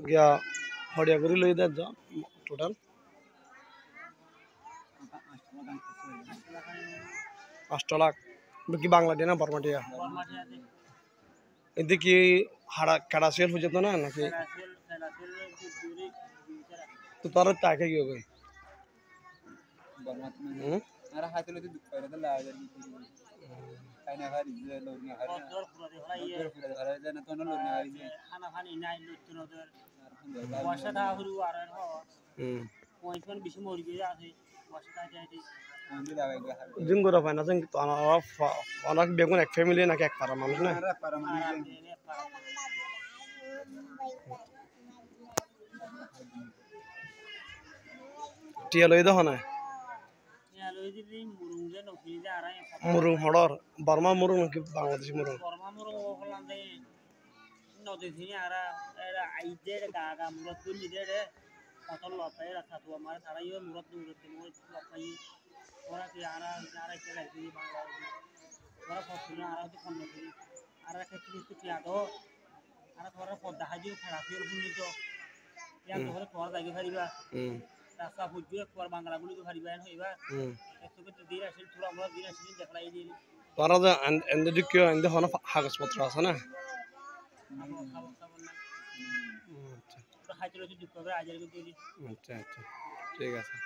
গিয়া হড়িয়া করে লই দেয় যা টোটাল 8 লাখ কি বাংলা দিয়ে না বর্মাটিয়া এদিকে হাড়া কাড়া সেল হয়ে যেত না নাকি তো তার তাকে কি হবে जों गोरा फायना जों अनाक बेगुन एक फैमिली नाকি এক পাড়া মানুষ না টিয়া লই দহ না মুরুং হড়র বর্মা মুরুং নাকি বাংলাদেশি মুরুং বর্মা মুরুং হলাম দে নদী থেকে আরা এরা আইদে গাগা মুরত তুলি দে রে কতল লপাই রাখা তো আমার তারাইও মুরত দৌড়তে মই লপাই ওরা কি আরা আরা কে রাখি বাংলাদেশি ওরা ফসল আরা তো কম নাকি আরা ক্ষেত্রে কিছু টিয়াদো আরা তোরা পদ্মা হাজিও ফেরাফির ভুলি তো ইয়ান তোরে তোর জায়গা ফারিবা রাস্তা ফুজু একবার বাংলা গুলি তো ফারিবা হইবা একটু দিন আসিল তোরা আমরা দিন আসিল দেখলাই দিন তোরা যে এন্ড দিকে এন্ড হন কাগজপত্র আছে না আচ্ছা হাজির হচ্ছে দুঃখ করে হাজির করে দিই আচ্ছা আচ্ছা ঠিক আছে